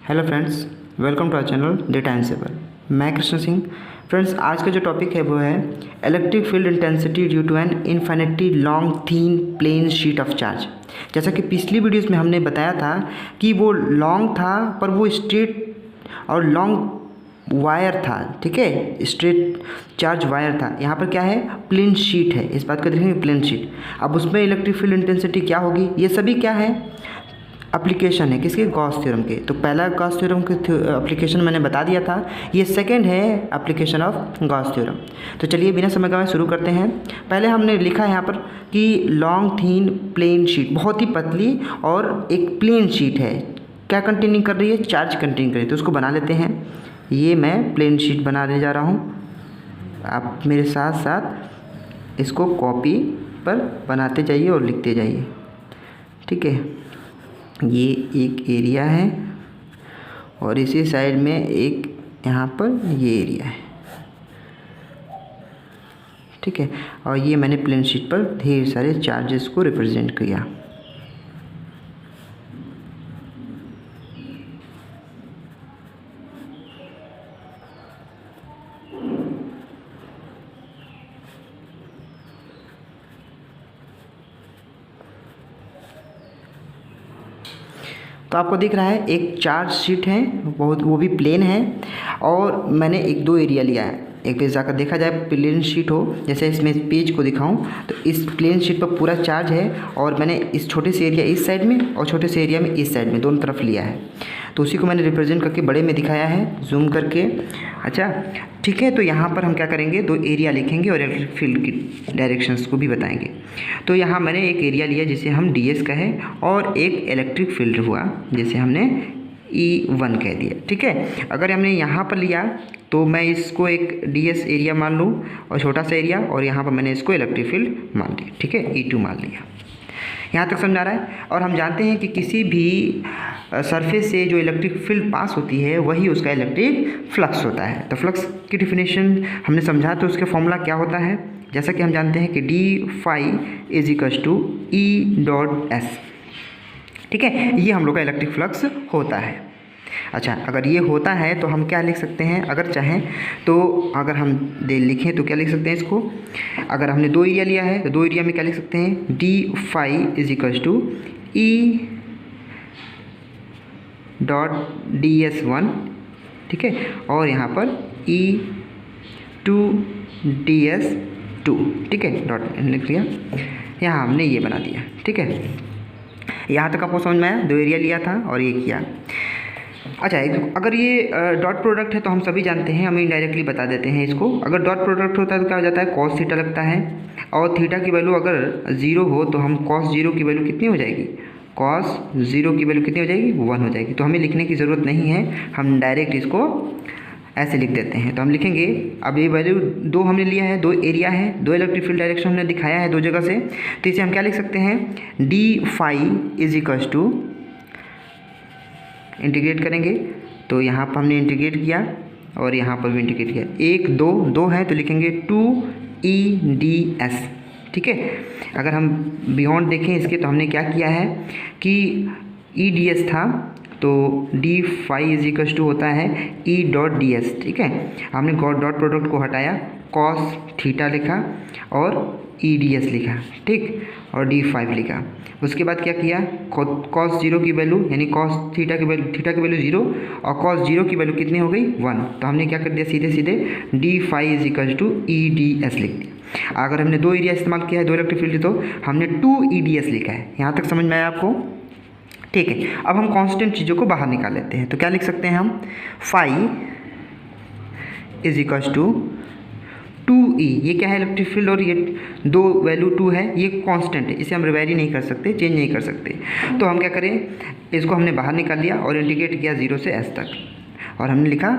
Hello friends, welcome to our channel data ensemble. मैं Krishna Singh. Friends, आज का जो टॉपिक है वो है electric field intensity due to an infinity long thin plane sheet of charge. जैसा कि पिछली वीडियोस में हमने बताया था कि वो लॉन्ग था पर वो स्ट्रेट और लॉन्ग वायर था, ठीक है, स्ट्रेट चार्ज वायर था। यहाँ पर क्या है, प्लेन शीट है, इस बात को देखेंगे प्लेन शीट। अब उसमें इलेक्ट्रिक फील्ड इंटेंसिटी क्या होगी, ये सभी क्या है, एप्लीकेशन है किसके, गॉस थ्योरम के। तो पहला गॉस थ्योरम के एप्लीकेशन मैंने बता दिया था, ये सेकंड है एप्लीकेशन ऑफ गॉस थ्योरम। तो चलिए बिना समय गवाए शुरू करते हैं। पहले हमने लिखा है यहाँ पर कि लॉन्ग थीन प्लेन शीट, बहुत ही पतली और एक प्लेन शीट है, क्या कंटेनिंग कर रही है, चार्ज कंटेनिंग कर रही है। तो उसको बना लेते हैं। ये मैं प्लेन शीट बनाने जा रहा हूँ, आप मेरे साथ साथ इसको कॉपी पर बनाते जाइए और लिखते जाइए, ठीक है। ये एक एरिया है और इसी साइड में एक यहाँ पर ये एरिया है, ठीक है। और ये मैंने प्लेन शीट पर ढेर सारे चार्जेस को रिप्रेजेंट किया। तो आपको दिख रहा है एक चार्ज शीट है, बहुत वो भी प्लेन है, और मैंने एक दो एरिया लिया है। एक पेज जाकर देखा जाए, प्लेन शीट हो, जैसे इसमें पेज को दिखाऊं तो इस प्लेन शीट पर पूरा चार्ज है और मैंने इस छोटे से एरिया इस साइड में और छोटे से एरिया में इस साइड में, दोनों तरफ लिया है। तो उसी को मैंने रिप्रेजेंट करके बड़े में दिखाया है, जूम करके। अच्छा, ठीक है। तो यहाँ पर हम क्या करेंगे, दो एरिया लिखेंगे और इलेक्ट्रिक फील्ड की डायरेक्शंस को भी बताएंगे। तो यहाँ मैंने एक एरिया लिया जिसे हम ds कहे, और एक इलेक्ट्रिक फील्ड हुआ जिसे हमने E1 कह दिया, ठीक है। अगर हमने यहाँ पर लिया तो मैं इसको एक ds एरिया मान लूँ और छोटा सा एरिया, और यहाँ पर मैंने इसको इलेक्ट्रिक फील्ड मान लिया, ठीक है, E2 मान लिया। यहाँ तक समझ आ रहा है। और हम जानते हैं कि किसी भी सरफेस से जो इलेक्ट्रिक फील्ड पास होती है वही उसका इलेक्ट्रिक फ्लक्स होता है। तो फ्लक्स की डिफिनेशन हमने समझा, तो उसका फॉर्मूला क्या होता है, जैसा कि हम जानते हैं कि d is equals to E.S, ठीक है। ये हम लोग का इलेक्ट्रिक फ्लक्स होता है। अच्छा, अगर ये होता है तो हम क्या लिख सकते हैं, अगर चाहें तो अगर हम लिखें तो क्या लिख सकते हैं इसको, अगर हमने दो एरिया लिया है तो दो एरिया में क्या लिख सकते हैं, d is equals to E.ds1, ठीक है, और यहाँ पर E.2ds2, ठीक है, डॉट लिख लिया। यहाँ हमने ये बना दिया, ठीक है। यहाँ तक आपको समझ में आया, दो एरिया लिया था और ये किया। अच्छा, अगर ये डॉट प्रोडक्ट है तो हम सभी जानते हैं, हम इनडायरेक्टली बता देते हैं इसको। अगर डॉट प्रोडक्ट होता है तो क्या हो जाता है, कॉस थीटा लगता है, और थीटा की वैल्यू अगर 0 हो तो हम कॉस 0 की वैल्यू कितनी हो जाएगी, कॉस 0 की वैल्यू कितनी हो जाएगी, 1 हो जाएगी। तो हमें लिखने की ज़रूरत नहीं है, हम डायरेक्ट इसको ऐसे लिख देते हैं। तो हम लिखेंगे, अब ये वैल्यू दो हमने लिया है, दो एरिया है, दो इलेक्ट्रिक फील्ड डायरेक्शन हमने दिखाया है दो जगह से, तो इसे हम क्या लिख सकते हैं, d is equals to, integrate करेंगे तो यहाँ पर हमने इंटीग्रेट किया और यहाँ पर भी इंटीग्रेट किया, एक दो दो है तो लिखेंगे 2EDS, ठीक है। अगर हम बियॉन्ड देखें इसके तो हमने क्या किया है कि EDS था तो d इज इक्वल्स टू होता है E.ds, ठीक है। हमने डॉट प्रोडक्ट को हटाया, कॉस थीटा लिखा और EDS लिखा, ठीक, और d लिखा। उसके बाद क्या किया, कॉस 0 की वैल्यू यानी कॉस थीटा की वैल्यू 0 और कॉस 0 की वैल्यू कितनी हो गई, 1। तो हमने क्या कर दिया, सीधे सीधे d is equals to EDS लिख दिया। अगर हमने दो एरिया इस्तेमाल किया है, दो इलेक्ट्रिक फील्ड, तो हमने 2EDS लिखा है। यहाँ तक समझ में आया आपको, ठीक है। अब हम कांस्टेंट चीज़ों को बाहर निकाल लेते हैं। तो क्या लिख सकते हैं हम, phi is equals to 2E, ये क्या है, इलेक्ट्रिक फील्ड, और ये दो वैल्यू 2 है, ये कांस्टेंट है, इसे हम वेरी नहीं कर सकते, चेंज नहीं कर सकते। तो हम क्या करें, इसको हमने बाहर निकाल लिया और इंटीग्रेट किया 0 से S तक, और हमने लिखा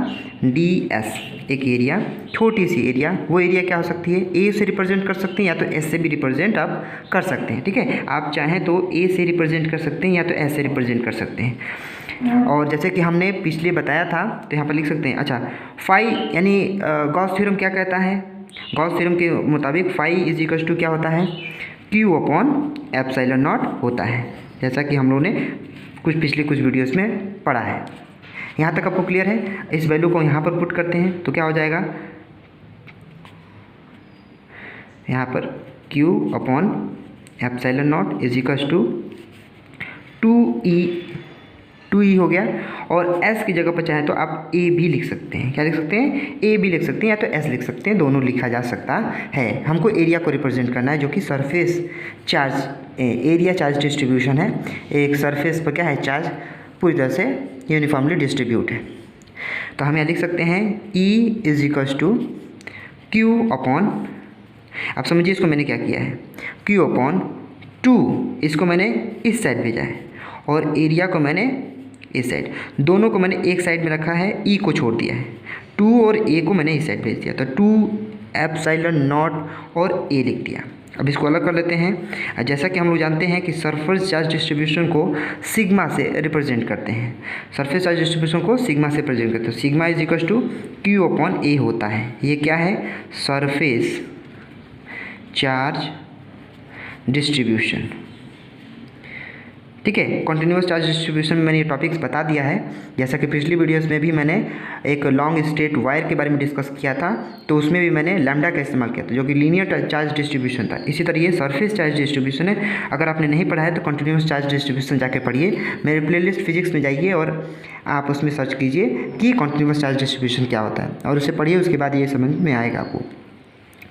ds, एक एरिया, छोटी सी एरिया। वो एरिया क्या हो सकती है, A से रिप्रेजेंट कर सकते हैं या तो S से भी रिप्रेजेंट आप कर सकते हैं, ठीक है। आप चाहें तो A से रिप्रेजेंट कर सकते हैं या तो S से रिप्रेजेंट कर सकते हैं। और जैसे कि हमने पिछले बताया था तो यहाँ पर लिख सकते हैं। अच्छा, फाई यानी गॉस थ्योरम क्या कहता है, गॉस थ्योरम के मुताबिक फाई इज इक्वल्स टू क्या होता है, Q अपॉन एप्सिलॉन नॉट होता है, जैसा कि हम लोगों ने पिछले कुछ वीडियोस में पढ़ा है। यहाँ तक आपको क्लियर है। इस वैल्यू को यहाँ पर पुट करते हैं तो क्या हो जाएगा, यहाँ पर Q upon epsilon naught is equals to 2E हो गया। और S की जगह पर चाहे तो आप A भी लिख सकते हैं। क्या लिख सकते हैं, A भी लिख सकते हैं या तो S लिख सकते हैं, दोनों लिखा जा सकता है। हमको एरिया को रिप्रेजेंट करना है जो कि surface charge area charge distribution है। एक सरफेस पर क्या है, चार्ज पूरी तरह से यूनिफॉर्मली डिस्ट्रीब्यूट है। तो हम यहाँ लिख सकते हैं E is equals to Q upon, आप समझिए इसको मैंने क्या किया है, Q अपॉन 2, इसको मैंने इस साइड भेजा है और एरिया को मैंने इस साइड, दोनों को मैंने एक साइड में रखा है, E को छोड़ दिया है, 2 और A को मैंने इस साइड भेज दिया, तो 2 एप्सिलॉन नॉट और A लिख दिया। अब इसको अलग कर लेते हैं। जैसा कि हम लोग जानते हैं कि सरफेस चार्ज डिस्ट्रीब्यूशन को सिग्मा से रिप्रेजेंट करते हैं, सरफेस चार्ज डिस्ट्रीब्यूशन को सिग्मा से रिप्रेजेंट करते हैं। Sigma is equal to Q upon A होता है। ये क्या है, सरफेस चार्ज डिस्ट्रीब्यूशन, ठीक है। कॉन्टिन्यूस चार्ज डिस्ट्रीब्यूशन में मैंने ये टॉपिक्स बता दिया है। जैसा कि पिछली वीडियोस में भी मैंने एक लॉन्ग स्ट्रेट वायर के बारे में डिस्कस किया था, तो उसमें भी मैंने लैम्डा का इस्तेमाल किया था जो कि लीनियर चार्ज डिस्ट्रीब्यूशन था। इसी तरह ये सरफेस चार्ज डिस्ट्रीब्यूशन है। अगर आपने नहीं पढ़ा है तो कॉन्टिन्यूस चार्ज डिस्ट्रीब्यूशन जाके पढ़िए, मेरे प्लेलिस्ट फिजिक्स में जाइए और आप उसमें सर्च कीजिए कि कॉन्टिन्यूस चार्ज डिस्ट्रीब्यूशन क्या होता है और उसे पढ़िए, उसके बाद ये समझ में आएगा आपको,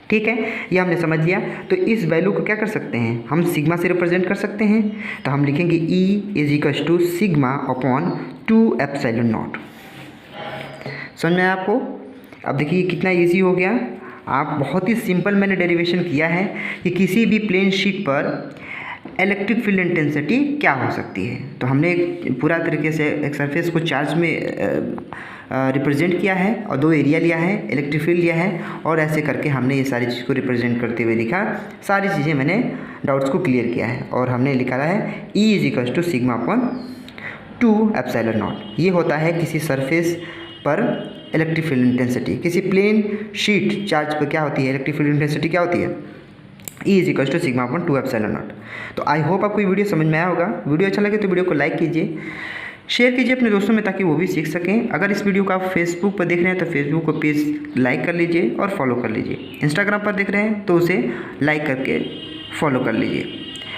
ठीक है। ये हमने समझ लिया। तो इस वैल्यू को क्या कर सकते हैं, हम सिग्मा से रिप्रेजेंट कर सकते हैं। तो हम लिखेंगे E is equal to sigma upon 2 epsilon naught. समझ में आया आपको। अब देखिए कितना इजी हो गया। आप बहुत ही सिंपल मैंने डेरिवेशन किया है कि किसी भी प्लेन शीट पर इलेक्ट्रिक फील्ड इंटेंसिटी क्या हो सकती है। तो हमने पूरा तरीके से एक सरफेस को चार्ज में रिप्रेजेंट किया है और 2 एरिया लिया है, इलेक्ट्रिक फील्ड लिया है और ऐसे करके हमने ये सारी चीज़ को रिप्रेजेंट करते हुए लिखा। सारी चीज़ें मैंने डाउट्स को क्लियर किया है और हमने लिखा है E is equal to sigma upon 2 epsilon naught. ये होता है किसी सरफेस पर इलेक्ट्रिक फील्ड इंटेंसिटी। किसी प्लेन शीट चार्ज पर क्या होती है, इलेक्ट्रिक फील्ड इंटेंसिटी क्या होती है, E is equal to sigma upon 2 epsilon naught. तो आई होप आपको ये वीडियो समझ में आया होगा। वीडियो अच्छा लगे तो वीडियो को लाइक कीजिए, शेयर कीजिए अपने दोस्तों में ताकि वो भी सीख सकें। अगर इस वीडियो को आप फेसबुक पर देख रहे हैं तो फेसबुक को पेज लाइक कर लीजिए और फॉलो कर लीजिए। इंस्टाग्राम पर देख रहे हैं तो उसे लाइक करके फॉलो कर लीजिए।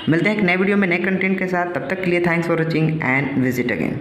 मिलते हैं एक नए वीडियो में नए कंटेंट के साथ। तब तक के लिए thanks for watching and visit again.